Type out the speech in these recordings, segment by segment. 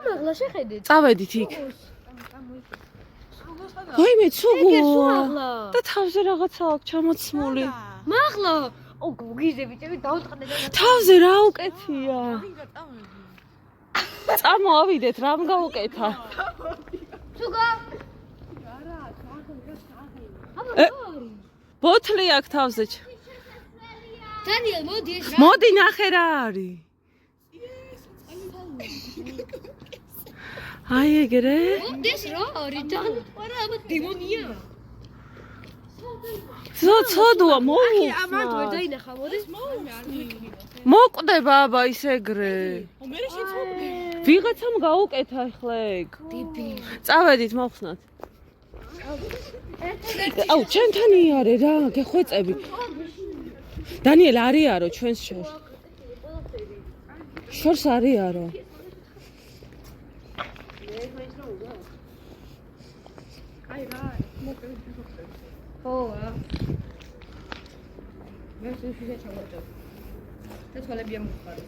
მაღლა შეხედეთ. წავედით იქ. ვაიმე, ცუგო. და თავზე რაღაცა აქვს ჩამოცმული. მაღლა. ო, გოგიზე ბიჭები დაუტყდე და თავზე რა უკეთია? წამოვიდეთ, რამ გაუკეთა? ცუგო. ბოთლი აქვს თავზე. დანიელ, მოდი ეს რა. მოდი ნახე რა არის. აი ეგრე? ეს რა არის? დანიელ, აბა დემონია. ცოდვა მოუხსნა. ამათ ვერ დაინახა, მოდი. მოკვდება აბა ის ეგრე. მე შეცვალე. ვიღაცამ გაუკეთა ახლა ეგ. დებილი. წავედით მოხსნათ. აუ, ჩვენთან იარე რა, გეხვეწები. დანიელ არიარო ჩვენს შორს. შორს არიარო. აი რა, მოკლედ ხო რა. მე შეიძლება ჩავაჭო. და თვალები ამოხარ.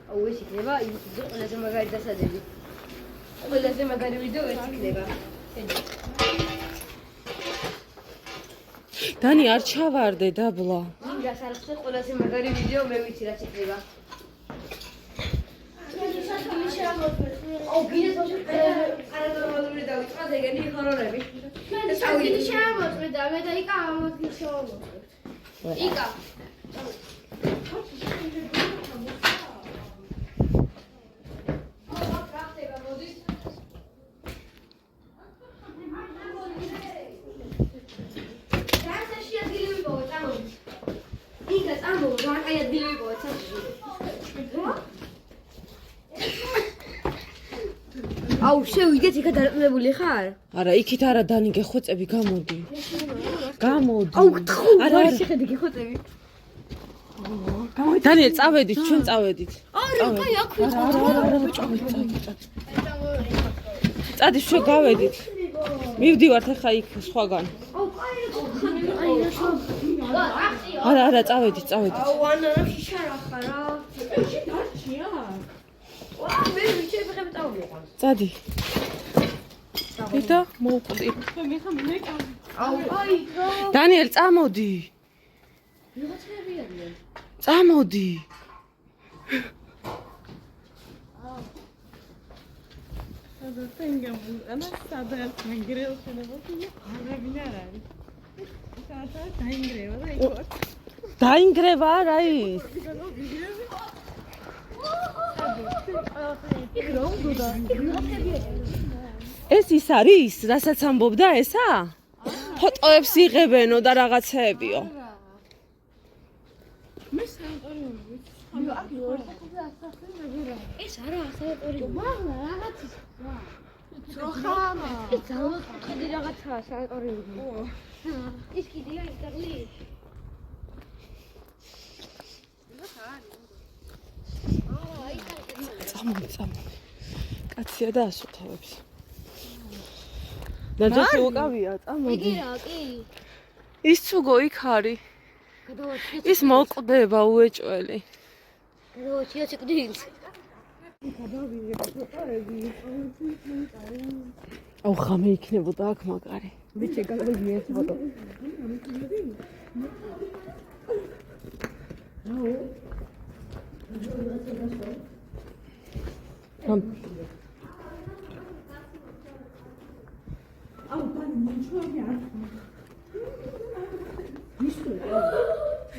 აუ ეს იქნება ის ყველაზე მაგარი დასადები. ყველაზე მაგარი ვიდეო ეს იქნება. დანი არ ჩავარდე დაბლა. იმას არ ხსნე ყველაზე მაგარი ვიდეო მე ვიცი რაც იქნება. აუ გინეს ბოშო არანორმალური დავიწყა ეგენი ჰორორები. ჩავიდი შემოწმე და მე და იკა ამოდი შემოწმე. იკა. აუ შევიდეთ იქა დარწმუნებული ხარ? არა, იქით არა დანი გეხვეწები, გამოდი. გამოდი. აუ გთხო, არა, არ არა. შეხედე გიხოწები. დანიელ, წავედით, ჩვენ წავედით. არა, კაი აქ ვიყო. არა, წავედით. წადი, ჩვენ გავედით. მივდივართ ახლა იქ სხვაგან. აუ კაი აი რა არა, წავედით. აუ ანა შიშა რა ხარ რა? დარჩია. ვა მე ვიჩებხებ წავიღო. წადი. და მოვყვდი. მე მე აუ აი რა. დანიელ, წამოდი. ვიღაცები არიან. წამოდი. და თენგამ ანა სადღაც მანგრეულ შენობოთი არაბინ არ არის. საათა დაინგრევა და იქ ვარ. დაინგრევა რა ის? იქ რა უნდა? ეს ის არის, რასაც ამბობდა ესა? ფოტოებს იღებენო და რაღაცეებიო. მე სანატორიუმი. ეს არა სანატორიუმი. მაღლა რაღაც ის რა. ძროხანა. ეს ძალოდ ხედი რაღაცაა სანატორიუმი. ის კიდია იტალი. წამოდი. კაცია და ასოთავებს. ნაჯახი უკავია, წამოდი. იგი რა კი? ის ცუგო იქ არის. ის მოკვდება უეჭველი. გადავაჩიო ჩეკდილს. აუ ხამე იქნებოდა აქ მაგარი. ბიჭი გადავიდი ეს ფოტო.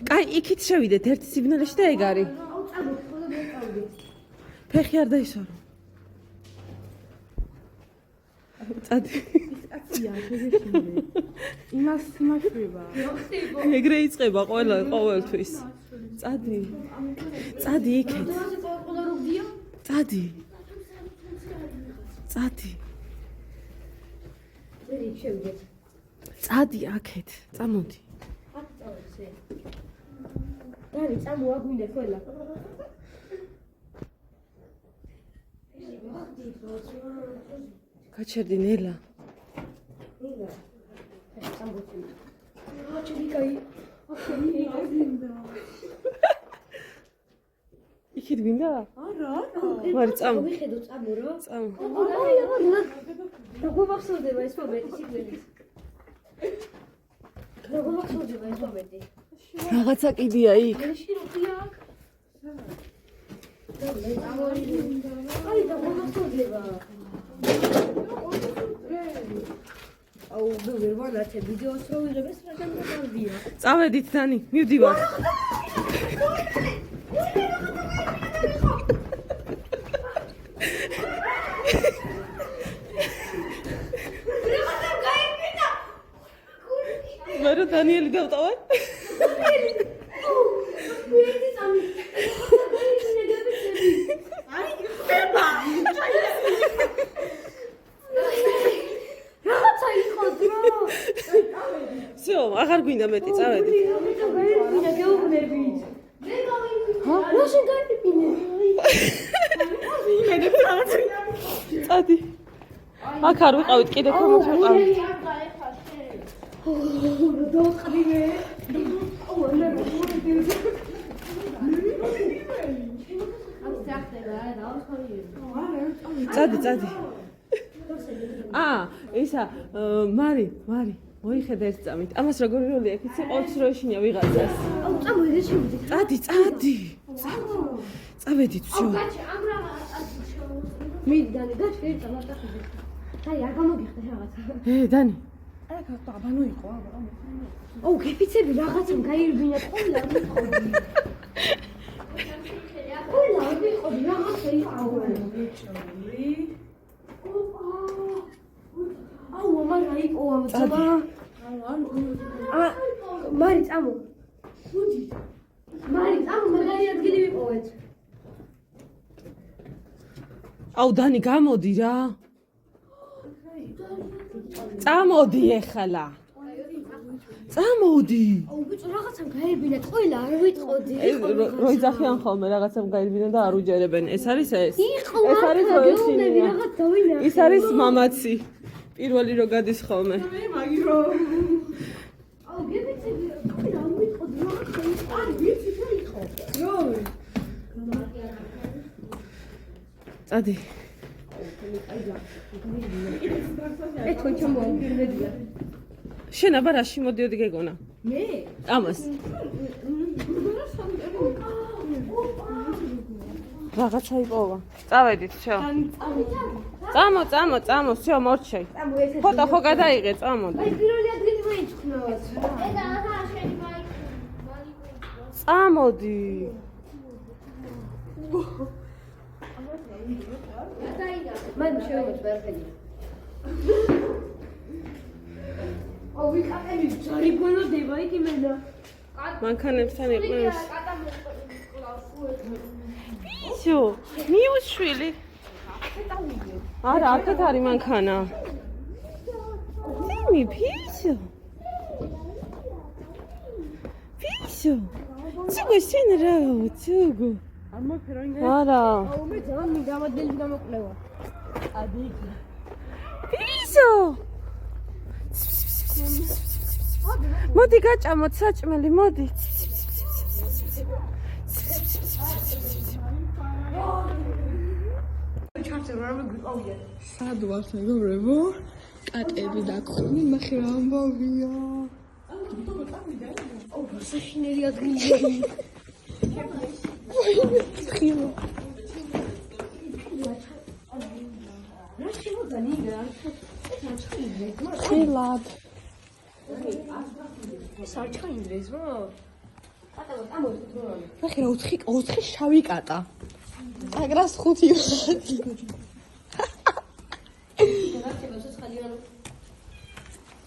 კაი, იქით შევიდეთ ერთი სიგნალში და ეგ არის. ფეხი არ დაისვარო. წადი. იმას მაშვება. ეგრე იწყება ყოველთვის. წადი. წადი იქით. წადი. წადი. ძერი შევიდეთ. წადი აქეთ. წამოდი. აქ წავეცე. დანი წამოა გვინდა ყველა. გაჩერდი ნელა. ნელა. ეს წამოწი. რა ჩიკაი. აკი იქით გინდა? არა. მარი წამ. მიხედო წამო რა. წამ. როგორ მახსოვდება ეს მომენტი სიკვდილის? როგორ მახსოვდება ეს მომენტი? რაღაცა კიდია იქ. ეში როხია აქ? აი და როგორ მახსოვდება? აუ ვერ ვანათე ვიდეოს რო ვიღებს მაგრამ დავდია. წავედით დანი, მივდივარ. მერე დანიელი დავტოვე? всё, აღარ გვინდა მეტი, წავედი. წადი. აქ არ ვიყავით, კიდე თამაშ ვიყავით. წადი. ისა, მარი, მოიხედა ერთ წამით. ამას როგორი როლი აქვს, იცი, ყოველთვის რო ეშინია ვიღაცას. აუ წამო ეს შემოდი. წადი. წავედით, всё. მიდანი გაჩქე წამატახები. აი არ გამოგიხდა რაღაცა. დანი. აი ხა აბანო იყო აბა. აუ გეფიცები რაღაცამ გაირბინა ყველა არ მიყოდი. ყველა არ მიყოდი რაღაცა იყო. აუ მამა იყო ამცამა. მარი წამო. მარი წამო მაგარი ადგილი ვიყავეთ. აუ დანი გამოდი რა. წამოდი ეხლა. წამოდი. აუ ბიჭო რაღაცამ გაირბინა ყველა არ ვიტყოდი. რო იძახიან ხოლმე რაღაცამ გაირბინა და არ უჯერებენ. ეს არის ეს. იყო ეს არის გეუბნები რაღაც დავინახე. ის არის მამაცი. პირველი რო გადის ხოლმე. მაგირო. აუ გეფიცები ყველა არ ვიტყოდი რაღაცა იყო. აი ვიცი თუ იყო. როი. წადი. ეთქო ჩამოაგირდია. შენ აბა რაში მოდიოდი გეგონა? მე? ამას. რაღაცა იპოვა. წავედით, всё. წამო, всё, მორჩე. წამო ესე. ფოტო ხო გადაიღე, წამოდი. აი პირველი ადგილი მეიჩქნოთ. ედა ახლა შენი მაიკი. წამოდი. მან შემოწვა არხელი. აუ ვიკაპები ძარი გველოდება იქ იმენა. მანქანებთან იყვნენ. всё, მიუშვილი. არა, აქეთ არის მანქანა. ძიმი, всё. ციგო შენ რა, ციგო. არა. აუ მე ძალიან მიდამადელი გამოკვლევა. всё. მოდი გაჭამოთ საჭმელი, მოდი. სად ვარ მეგობრებო? კატები დაგხვდი, ნახე რა ამბავია. აუ საშინელი ადგილია. ხილო. რა შემოგანი რა? ხილად. საჩხაინდრეს რა? ატა ამოდი თუ რა. ნახე რა 4 შავი კატა. აგრას 5 ვარ.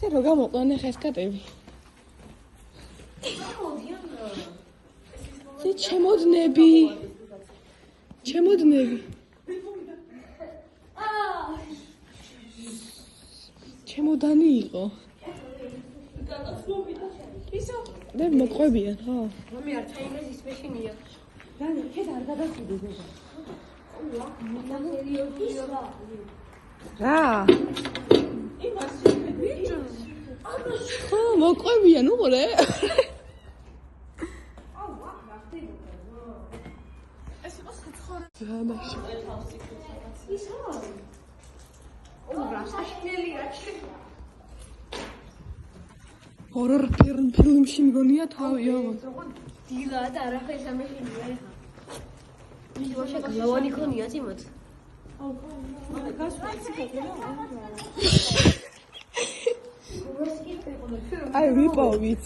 ეს რო გამოყვანე ხეს კატები. ეს ჩემოდნები. ჩემოდანი იყო. და მოყვებიან ხო? მე არ ჩაიმეს ის მეშინია. დანი, ეს არ გადასული ზოგადად. რა? ხო, მოყვებიან, უყურე. ზანაში. ჰორორ ფილმში მგონია თავი აღოთ. დილა და არაფერს ამეშინია ეხა. ის ვაშა გლავანი ქონია წიმოთ. აი ვიპოვით.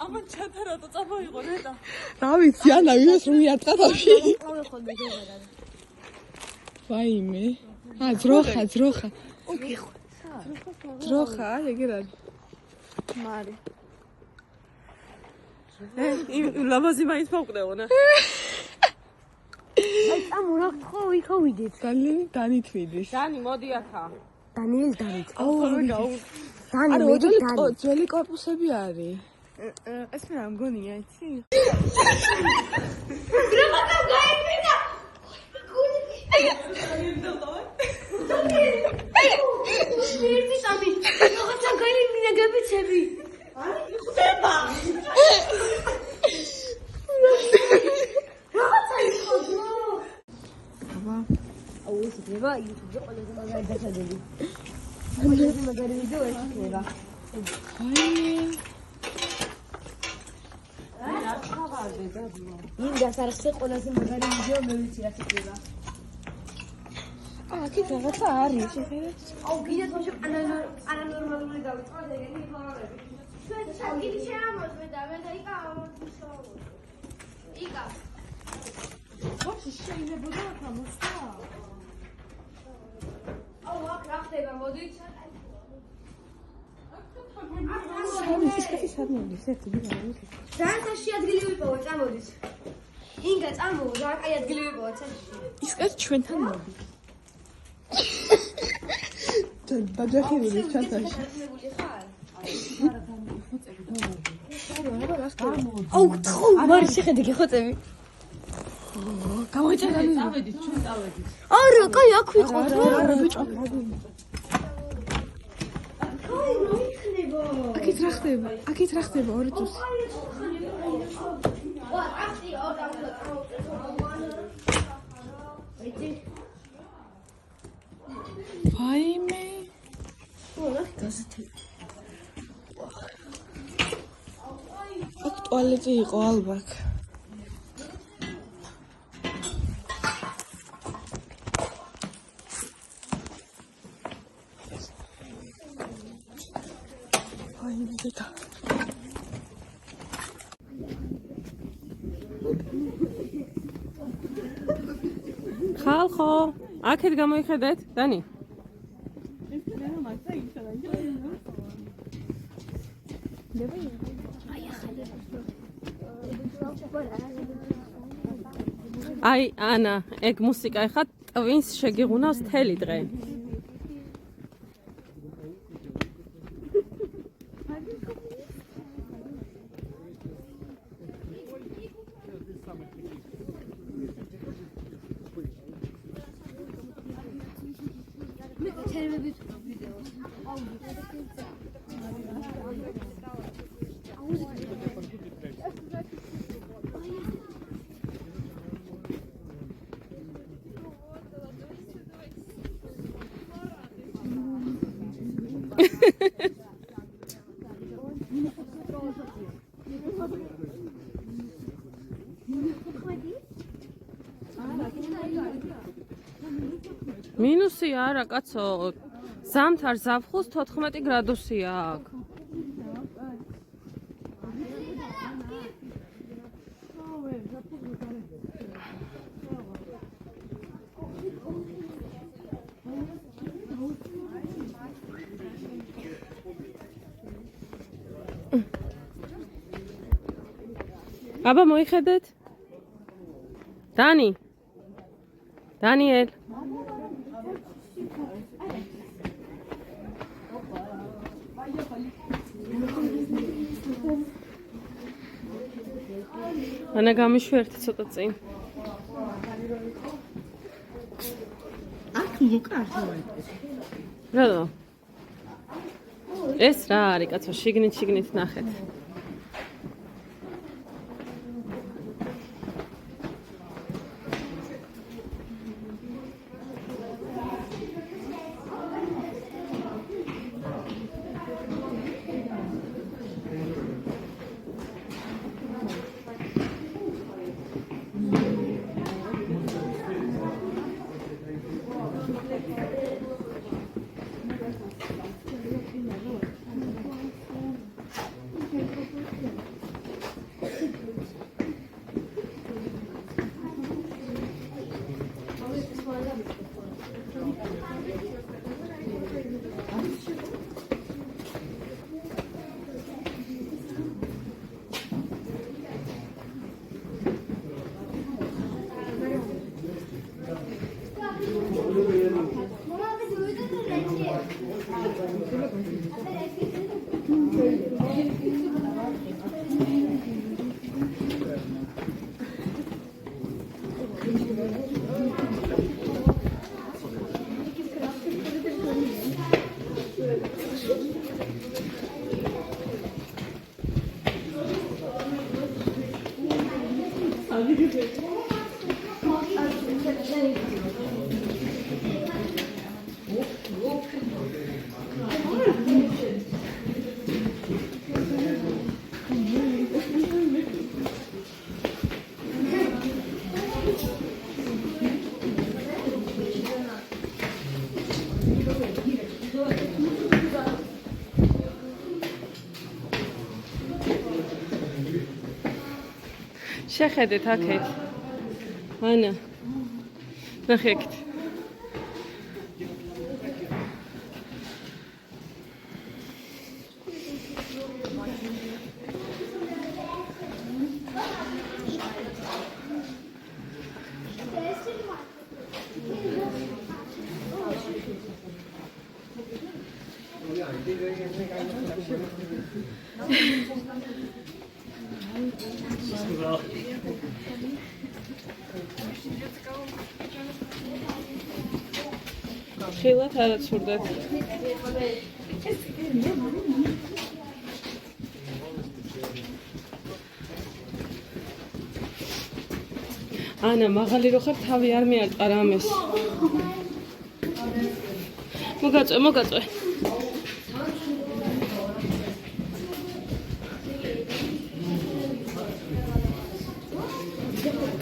ამან ჩაფერა და წამოიღო რედა. რა ვიცი, ანა ვინას რომ იარტყავში. ვაიმე. ძროხა. ძროხა, ეგერ არის. მარი. ლამაზი მაინც მოვკდეონა. აი წამორა ხო იქა ვიდეთ. დანით ვიდეს. დანი მოდი ახლა. დანიელ დანით. არა, დანი მედი დანი. ძველი корпуსები არის. ეს მე რა მგონია, იცი? ერთი სამი. რაღაცა გაიმინა გაბიცები. არის ხდება. რაღაცა იყო. აუ ეს იქნება YouTube-ზე ყველაზე მაგარი დასადები. ყველაზე მაგარი ვიდეო ეს იქნება. იმდას არის ყველაზე მაგარი ვიდეო მე ვიცი რა იქნება. აქეთ რაღაცა არის, შეხედეთ. აუ კიდე თოში პარანორმალური დავიწყოთ ეგენი ხორები. ჩვენ გიდი შეამოწმე და მე და იკა ამოწმე. იკა. ვაფშე შეიძლება ახლა მოსვა? აუ აქ რა ხდება მოდით. ძალიან შეადგილი ვიპოვოთ, წამოდით. ინგა წამოვა, რა კაი ადგილი ვიპოვოთ საშიში. ის კაც ჩვენთან მოდი. დაჯახილი ჩათაში. აუ თხო, მარი შეხედე გეხოცები. გამოიწევდი. წავედით, ჩვენ წავედით. არა, კაი აქ ვიყოთ. არა, ბიჭო. აქეთ რა ხდება? ორი წუთი. ვაიმე. აქ ტუალეტი იყო ალბათ. ვაიმე დედა. ხალხო, აქეთ გამოიხედეთ, დანი. აი, ანა, ეგ მუსიკა ეხა ტვინს შეგიღუნავს თელი დღე. მინუსი არა, კაცო. ზამთარ ზაფხულს 14 გრადუსია აქ. აბა მოიხედეთ? დანი. დანიელ. ანა გამიშვი ერთი ცოტა წინ. აქ ლუკა ახლა. რა? ეს რა არის, კაცო, შიგნით ნახეთ. შეხედეთ აქეთ. ანა. ნახე აქეთ. ხილად არ აცურდეთ. ანა, მაღალი რო ხარ, თავი არ მიარტყა რამეს. მოგაწვე.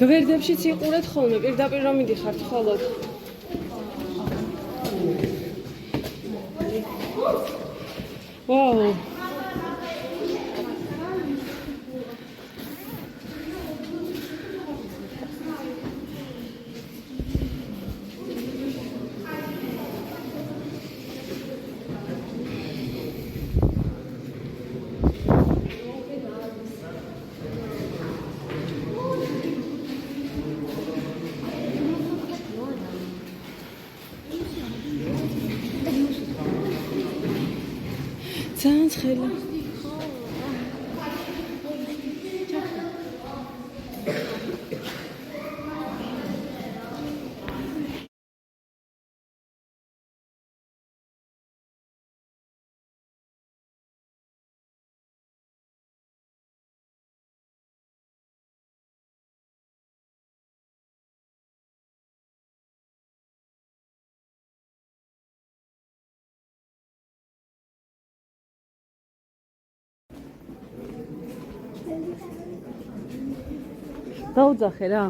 გვერდებშიც იყურეთ ხოლმე, პირდაპირ რომ მიდიხართ ხოლოდ. ვაუ. ძალიან ცხელი. დაუძახე რა.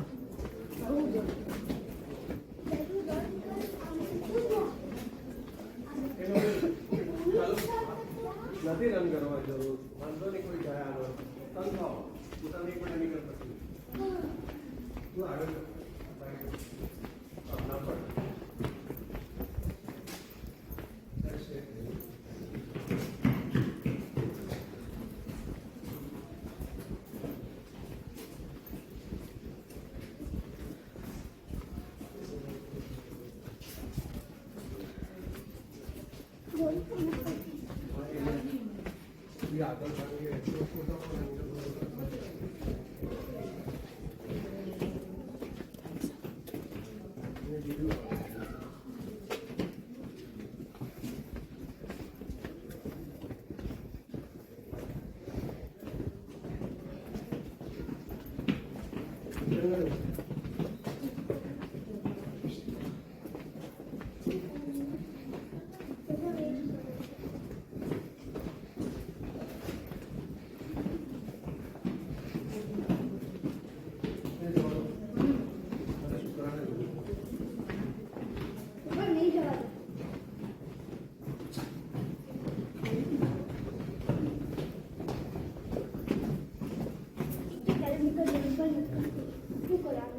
Nicola.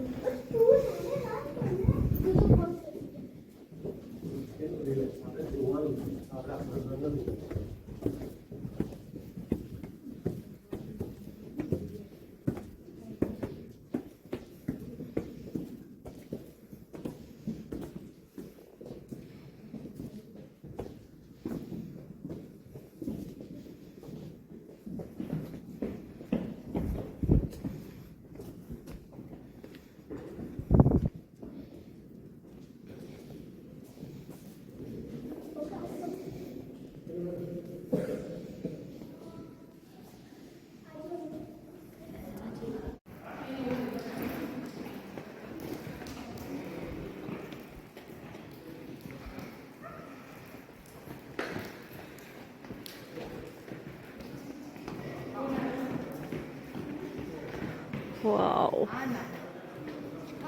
ვაუ.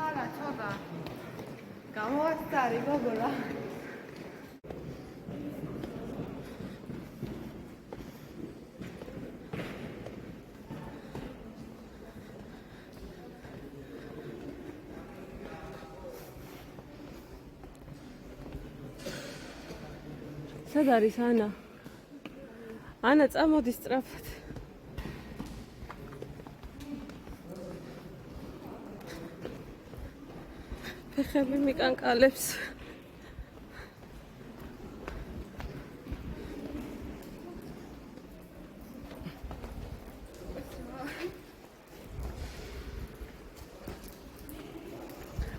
არა, ცოტა. გამოვასწარი, გოგოლა. სად არის ანა? ანა წამოდი სწრაფად. ფეხები მიკანკალებს.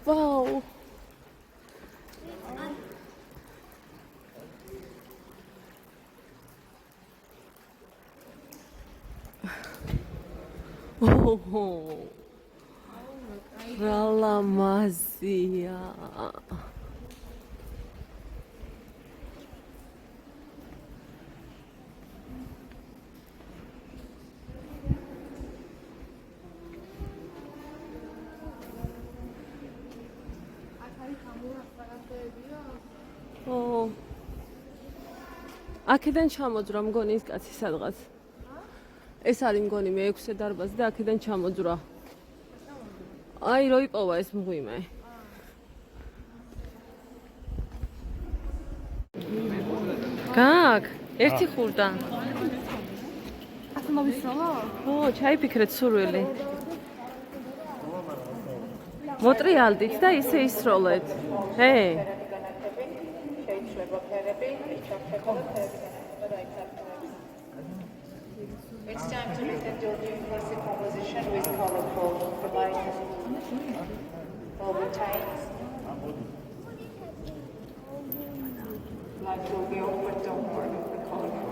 ვაუ. Rala mazia. Oh. აქედან ჩამოძრა მგონი ის კაცი სადღაც. ეს არის მგონი მე-6 დარბაზი და აქედან ჩამოძრა. აი რო იპოვა ეს მღვიმე. გაკ, ერთი ხურდა. ასე მოვისროლო? ო, ჩაიფიქრეთ სურვილი. მოტრიალდით და ისე ისროლეთ. ჰე. It's time to look at your new classic composition with colorful providers. Overtimes. Life will be over, don't worry, the colorful.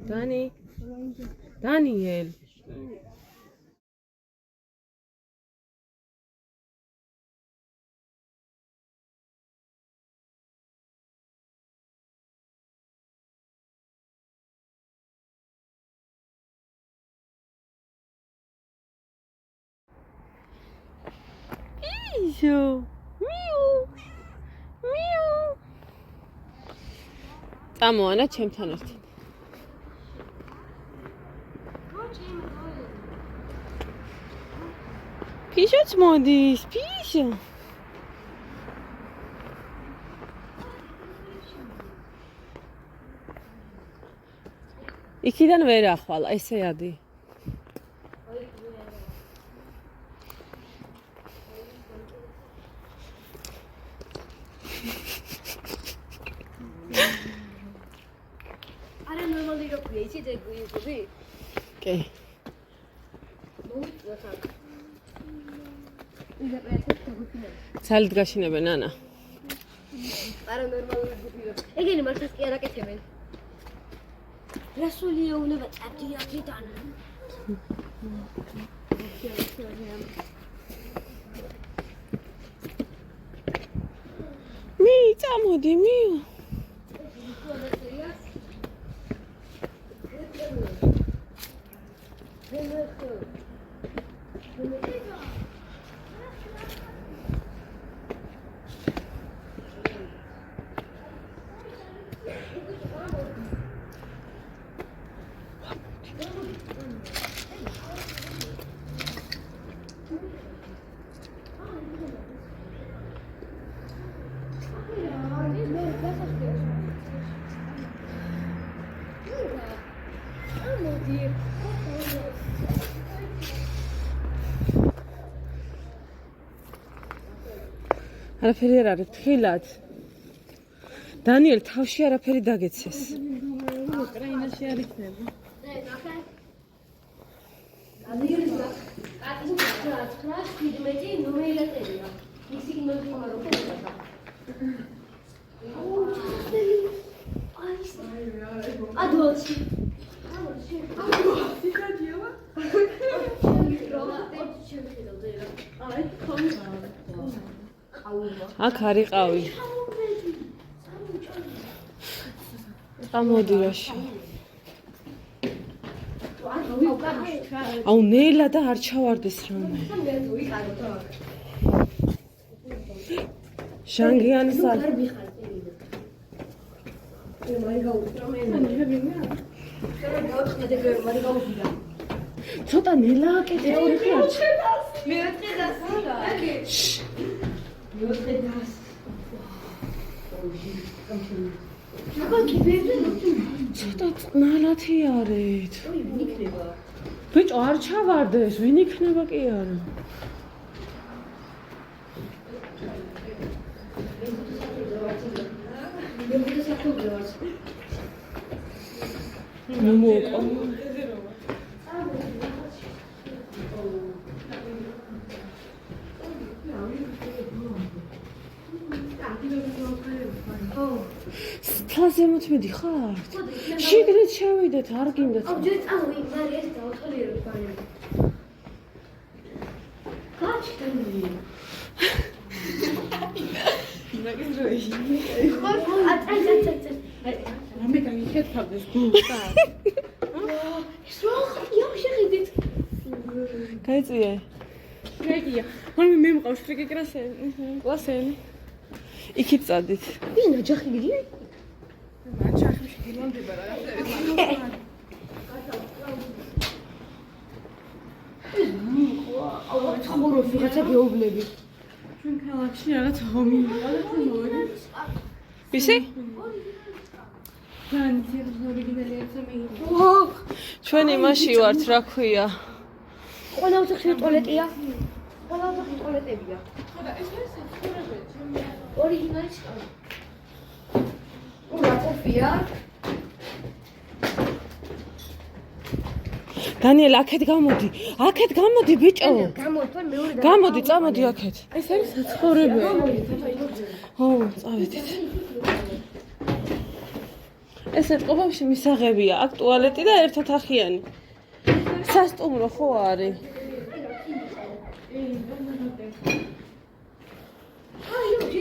Dani. Daniel. Ijo. Miu. Miu. Წამოანა ჩემთან ერთად. Pişoç modis, pişo. იქიდან ვერ ახვალ, ესე ადი. არა ნორმალური როქვია, იცით ეგ გუიუბი? კი. ცალით გაშინებენ ანა. არა ნორმალური გუიუბი. ეგენი მართლაც კი არ აკეთებენ. რასული ეუბნება წადიათიდან. მი, წამოდი, მიუ. არაფერი არ არის, ფრთხილად. დანიელ, თავში არაფერი დაგეცეს. უკრაინაში არ იქნება. აქ არიყავი. წამოდი რაში. აუ ნელა და არ ჩავარდეს რამე. ჟანგიანის არ ცოტა ნელა აკეთე ორი ხარ. ცოტა წყნარათი არით. ბიჭო არ ჩავარდეს, ვინ იქნება კი არა. მომოყო. სთაზე მოთმედი ხარ? შიგნით შევიდეთ, არ გინდათ. რამე გამიქეთავდეს გულსა. გაიწიე. რეგია. ხოლმე მე მყავს რიგი კლასენი. იქით წადით. ვინ ოჯახი გიდია? აჩახში გილონდება რა. აუ ცხოვრობს ვიღაცა გეუბნები. ჩვენ ქალაქში რაღაც ჰომი. ისი? ძალიან ორიგინალი ეცემი. ჩვენ იმაში ვართ, რა ქვია. ყველა ოჯახში ტუალეტია. ყველა ოჯახში ტუალეტებია. ხოდა ეს არის საცხოვრებელი. ორიგინალი შავი. რა კოფია? დანიელ, აქეთ გამოდი. აქეთ გამოდი, ბიჭო. გამოთვალ მეორე გამოდი, წამოდი აქეთ. ეს არის საცხოვრებელი. ო, წავედით. ეს ეთყობებში მისაღებია, აქ ტუალეტი და ერთოთახიანი. სასტუმრო ხო არის?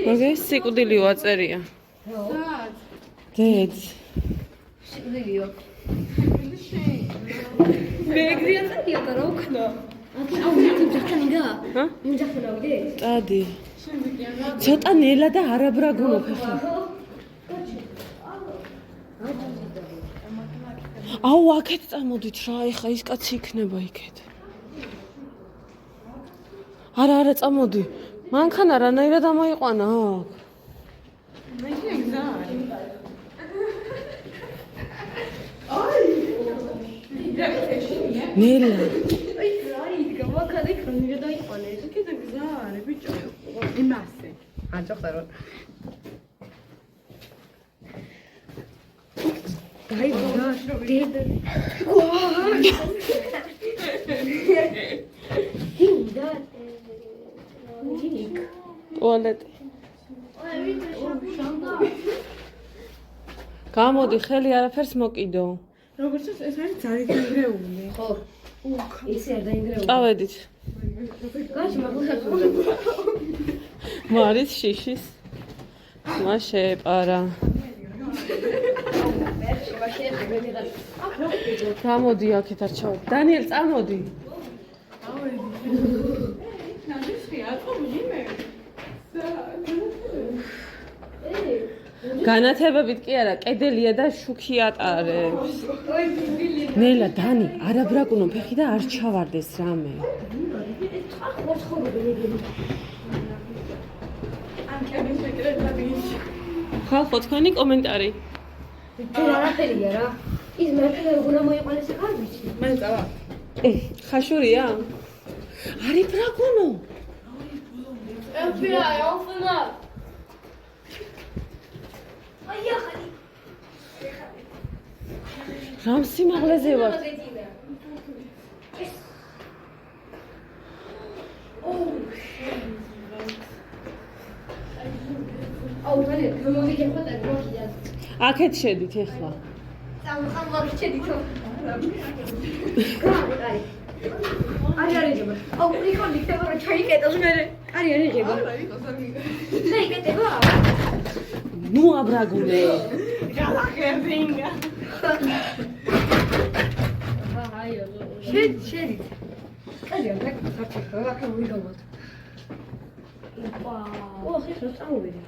მაგას სიკვდილი ვაწერია. დედ. სიკვდილიო. მეგრია ია და რა ვქნა? აუ მე ძახანიგა? ჰა? იმ ძახანავდე? წადი. ცოტა ნელა და არაბრაგუნო ფეხი. აუ აქეთ წამოდით რა, ეხა ის კაცი იქნება იქეთ. არა, წამოდი. მანქანა რანაირად ამოიყვანა აქ. მე გზა არის. ნელა. აი რა იდგა მანქანა იქ რა დაიყვანე. კიდე გზა არის ბიჭო. იმასე. აჭოხარო. დაი ბა დედ. ჰინდა. ჰინიკ. ტუალეტი. გამოდი, ხელი არაფერს მოკიდო. როგორც ეს არის ძალიან განგრეული. ხო. ისე არ დაინგრევა. წავედით. გაჩ მაგუხებია. მარის შიშის. მა შეეპარა. გამოდი აქეთ არ ჩავ. დანიელ, წამოდი. განათებებით კი არა, კედელია და შუქი ატარებს. ნელა, დანი, არაბრაკუნო ფეხი და არ ჩავარდეს რამე. ხალხო, თქვენი კომენტარი. ეს არაფერია რა. ის მერქელა როგორ მოიყვანეს ახალ ბიჭი. მე წავა. ხაშურია? არის ბრაკუნო. FBI, open up. Ay ახალი. რამ სიმაღლეზე ვარ? აუ, მალე გამოვიდე ხოთა გოგია. აქეთ შედით ახლა. სამხამარ შედითო. კაი. არის ჯობა. აუ, რიკონი ხდება რომ ჩაიკეტოს მე. არის ჯობა. ჩაიკეტება? ნუ აბრაგულე. გალახერდინგა. აიო. შედით. კაია, გაკეთე, აქ მოვიგავოთ. ვაუ, ხე სწავლობდი.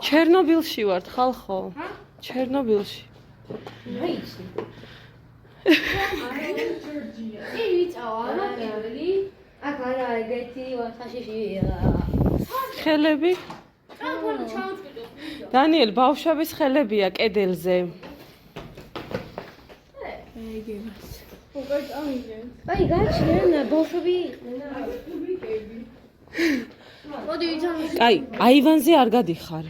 ჩერნობილში ვართ ხალხო? ჩერნობილში. რაიცი? იცავა, რა? აქ არა ეგეთი ვახაშიშია. ხელები? ტრამპოლინი ჩავწვიდო. დანიელ, ბავშვების ხელებია კედელზე. აი, გაჩნია ბავშვები იყვნენ. მოდი იცავ. აი, აივანზე არ გადიხარ.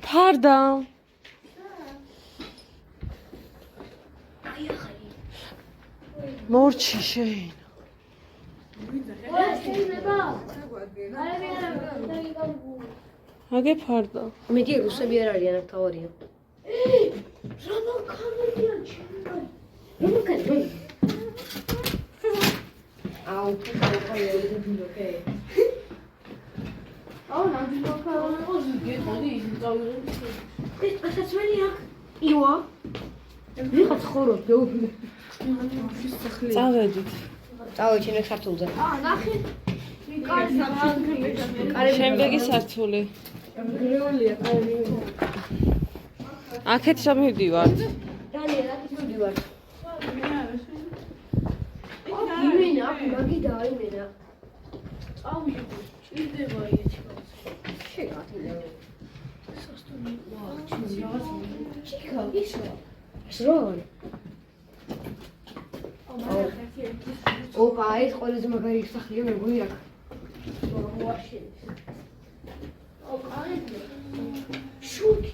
ფარდა. მორჩი შეინ. აგე ფარდა. მეტი რუსები არ არიან აქ თავარია. აუ, წავედით. წავეჩინე ქართულზე. შემდეგი სართული. გრეულია, კარი. აქეთ სამივდივართ. დანიელ, აქ მივდივართ. იმენა, მაგი და იმენა. წავიდი. ჭირდება ეჩქო. შეგატილე. სასტუმრო. ვაუ, რაღაც ჩიქა, ისო. შრონ. ოპა, ეს ყველაზე მაგარი სახლია მეგონი აქ. შუქი.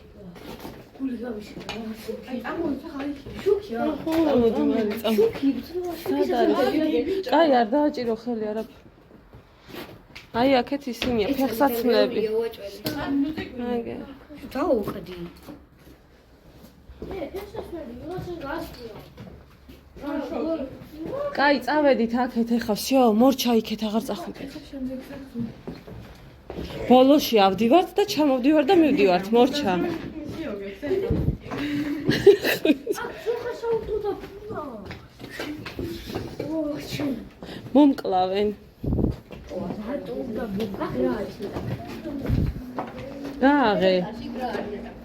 გული გავიშე. აი, ამოიცა ხარი. შუქია. მოდი მალე წამ. შუქი, კაი, არ დააჭირო ხელი არაფერი. აი, აქეთ ისინია, ფეხსაცმლები. აგე. დაუხდი. კაი, წავედით აქეთ ახლა, всё, მორჩა იქეთ აღარ წახვიდეთ. ბოლოში ავდივართ და ჩამოვდივარ და მივდივართ, მორჩა. მომკლავენ. გააღე.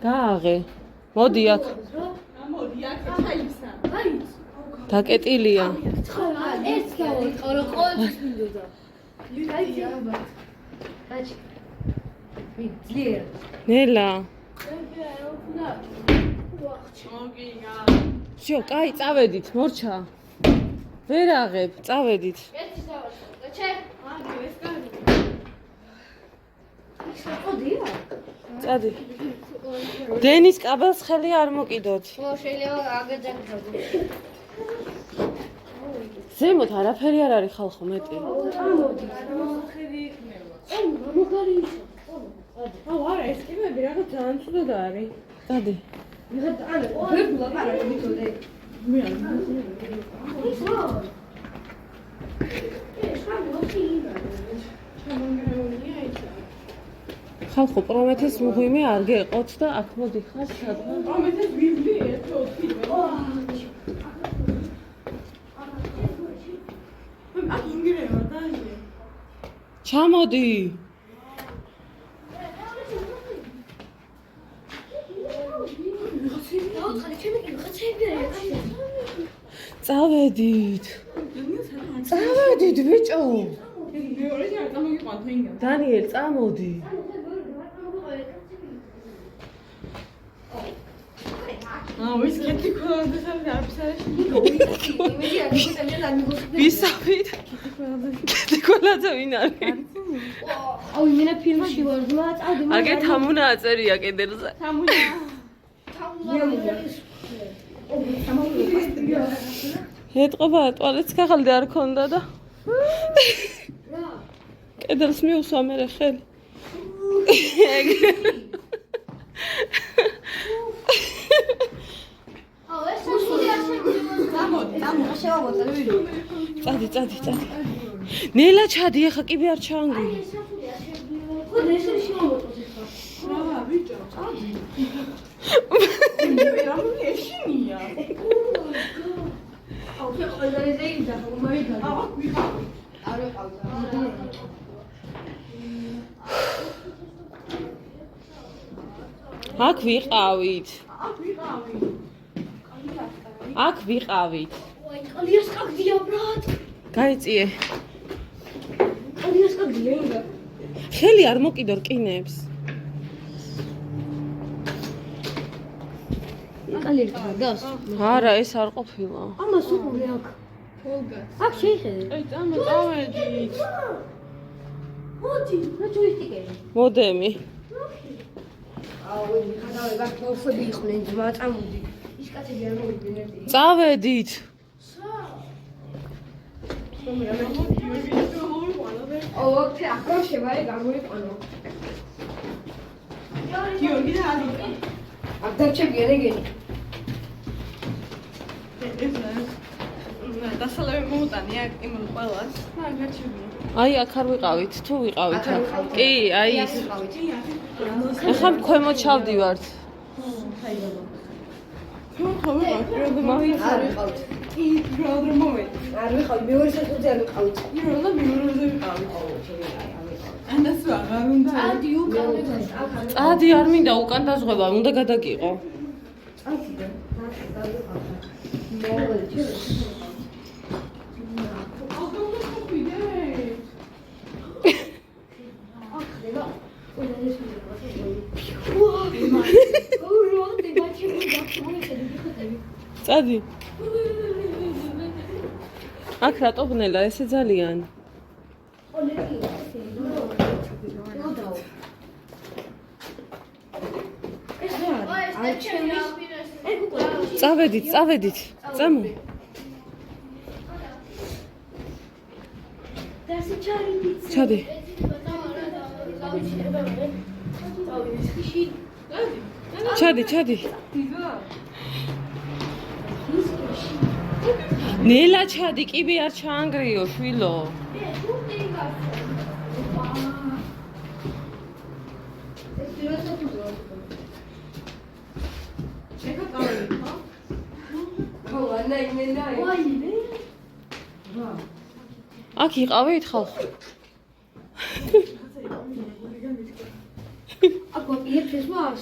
გააღე. მოდი აქ. ამოდი აქ ჩაისა. დაკეტილია. ეს გავიყო რა ყოველთვის მინდოდა. დაჩი. ვიძლიერ. ნელა. მოგიგა. всё, კაი, წავედით, მორჩა. ვერ აღებ, წავედით. ერთი დავაშვა. და ჩე. აგი ეს კარი. ხოდია? წადი. დენის კაბელს ხელი არ მოკიდოთ. ხო, შეიძლება აგეძახო. ზემოთ არაფერი არ არის ხალხო მეტი. წამოდი. ხედი იქნება. მაგარი ისო. აუ, არა, ეს კიბები რაღაც ძალიან ცუდად არის. წადი. ვიღაც არა, ვერბლა არა მithode. მე არ ისო. ჩამონგრეულია ისა. ხალხო, პრომეთეს მღვიმე არ გეყოთ და აქ მოდიხარ სადღა. ამეთეს ვიბლი 1-4. აქ ინგრევა დაჟე. ჩამოდი. დაუთხარი ჩემი კი ხაცები არა. წავედით. წავედით, ბიჭო. მეორე ჯერ წამოგიყვანთ ინგა. დანიელ, წამოდი. ის კეთი ქონდა სამი არაფერში. იმედი არ მიგიტანია და მიგოხდი. ვისავით? კეთი კოლაძე ვინ არის? აუ იმენა ფილმში ვარ, ძმა წავდი. აგე თამუნა აწერია კედელზე. ეტყობა ტუალეტს ქაღალდი არ ქონდა და კედელს მიუსვა მერე ხელი. აუ ეს სული არ წადი. ნელა ჩადი, ახლა კიბე არ ჩაანგრი. ხოდა ეს შემოვაწოდე ხა. რა ბიჭო. რა ეშინია. აუ ყველა ეს ეიდა, უმაიგა. აღარ ვიყავ. არ ვიყავდა. აქ ვიყავით. ой, კალიას კაგდია ბრატ. გაიწიე. კალიას კაგდია ინდა. ხელი არ მოკიდო რკინებს. კალიას კაგდას. არა, ეს არ ყოფილა. ამას უყურე აქ. აქ შეიხედე. აი, წავედი. მოდი, რა ჯოისტიკები. მოდემი. აუ, ხადავე გაქცევები იყვნენ, ძმა წამოდი. ის კაცები არ მოვიდნენ. წავედით. აუ, აქ აკროშება გამოიყვანო. გიორგი და ალიკა. აქ დარჩებიან ეგენი. დასალევი მოუტანია იმ ყველას. რა გაჩვენე. აი, აქ არ ვიყავით, თუ ვიყავით აქ არ აქ. ვიყავით. კი, აი ის. ახლა ქვემოთ ჩავდივართ. არ ვიყავით. კი, რა მომენტ. არ ვიყავით, მეორე საათზე არ ვიყავით. ირო და მეორე ვიყავით. ანას აღარ უნდა. ადი უკავდა, აქ არ წადი არ მინდა უკან დაზღვევა, უნდა გადაგიყო. წავიდა. მოვალე. წადი. აქ რატო ბნელა ესე ძალიან? წავედით. წამო. ჩადი. ჩადი. ნელა ჩადი, კიბე არ ჩაანგრიო, შვილო. აქ იყავით ხალხი? აქ ვაპირებ ეს მას.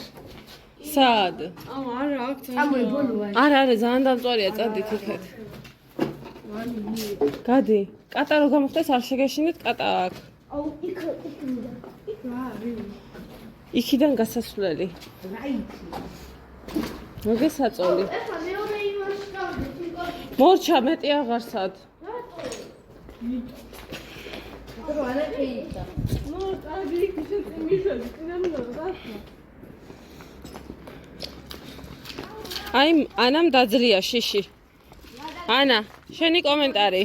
სად? აუ, არა, აქ ამოიბოლოა. არა, ძალიან დამწვარია, წადით იქეთ. გადი. კატა რო გამოხდეს არ შეგეშინეთ კატა აქ. აუ, იქ მინდა. იქიდან გასასვლელი. მოგესაწოლი. ეხლა მეორე იმაში გავდით. მორჩა მეტი აღარსად. ნუ, წადი, ისე მიშვედი, წინამდა გასვლა. აი, ანამ დაძლია შიში. ანა, შენი კომენტარი.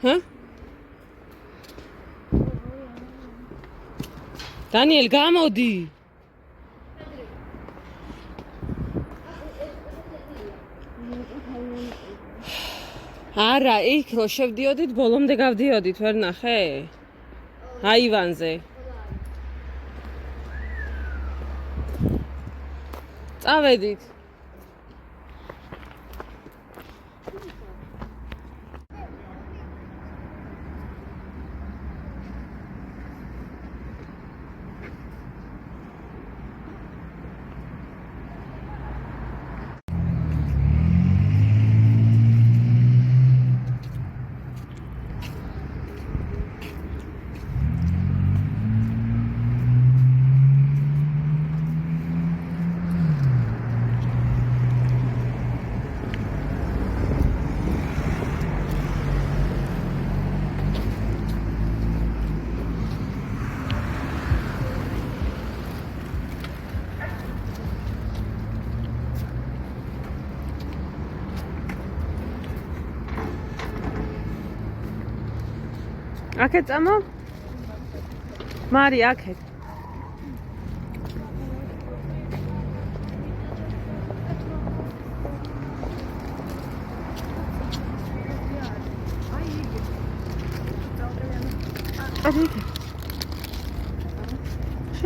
ჰა? დანიელ, გამოდი. არა, იქ რო შევდიოდით, ბოლომდე გავდიოდით, ვერ ნახე? აივანზე. წავედით. აქეთ წამო? მარი, აქეთ.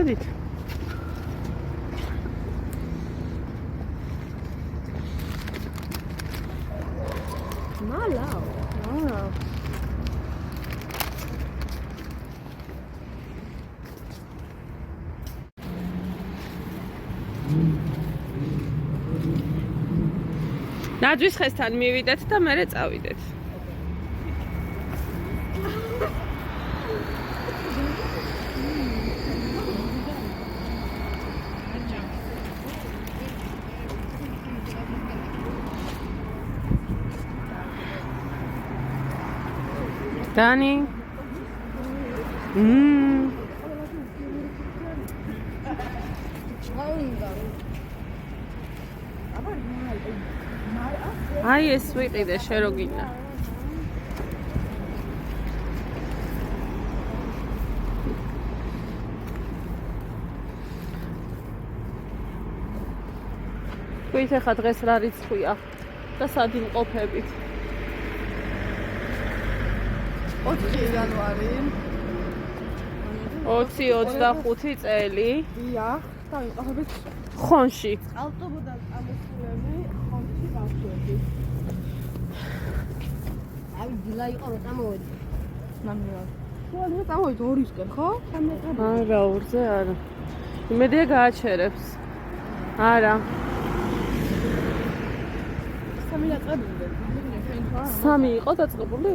შედით. მალაო. ნაძვის ხესთან მივიდეთ და მერე წავიდეთ. Dani. აი ეს ვიყიდე შე რო გინდა. თქვით ახლა დღეს რა რიცხვია და სად იმყოფებით? 4 იანვარი 20-25 წელი დიახ და ვიყავით ხონში. ავტობოდან ამოსულები ხონში გავშვები. აი დილა იყო რომ წამოვედი. ნამდვილად. შეიძლება წამოვიდე 2-ისკენ, ხო? არა, 2-ზე არა. იმედია გააჩერებს. არა. 3 დაწყებამდე. ჩვენ ხო? 3 იყო დაწყებული?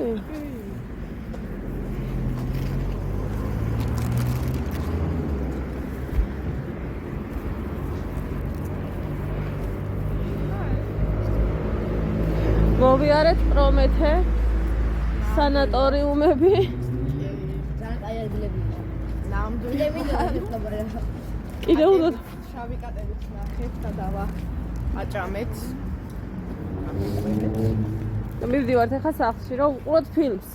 მოვიარეთ პრომეთე სანატორიუმები. ძალიან კაი ადგილები იყო. ნამდვილად. კიდე უნდა შავი კატებით ნახეთ და დავა აჭამეთ. მივდივართ ახლა სახლში რომ უყუროთ ფილმს.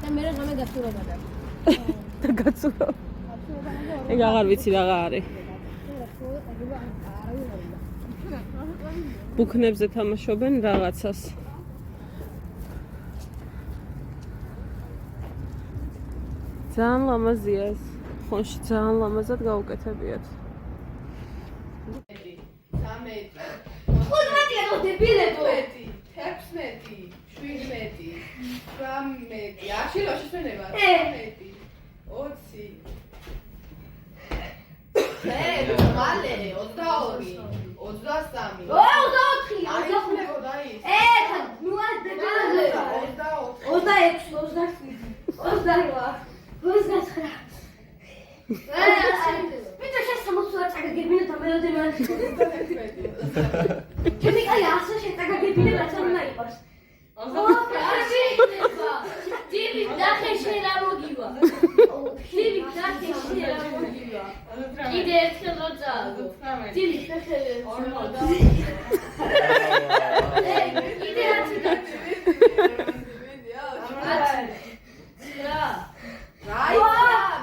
და მე რამე გაცურობა და. და გაცურო. ეგ აღარ ვიცი რა არის. ბუქნებზე თამაშობენ რაღაცას. ძალიან ლამაზია ეს. ხონში ძალიან ლამაზად გაუკეთებიათ. 13 ხუთმეტია ნო დებილებო. 16 17 18 აშილო შეშენება 18 20 მალე 22 23 ო 24 აი ხლებოდა ის ნუ არ დებილებო. 26 27 28 29 Mitä se samassa tagagebine tamerode man. Kimi kaya asa she tagagebine batsamna iqos. Tibi dakhe shela mogiva. Tibi dakhe shela mogiva. Ide ertkhel ro tsaago. Tibi dakhe ormoda. Ide atida. Ja. რაი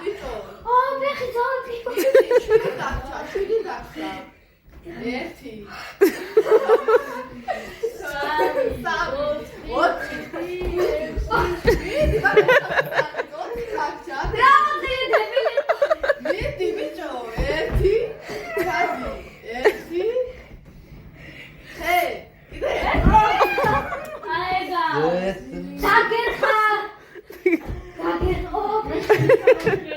ბიჭო ფეხი ძალიან პიკო. შვიდი დაგჭა 1 Sagerha. Sagerha.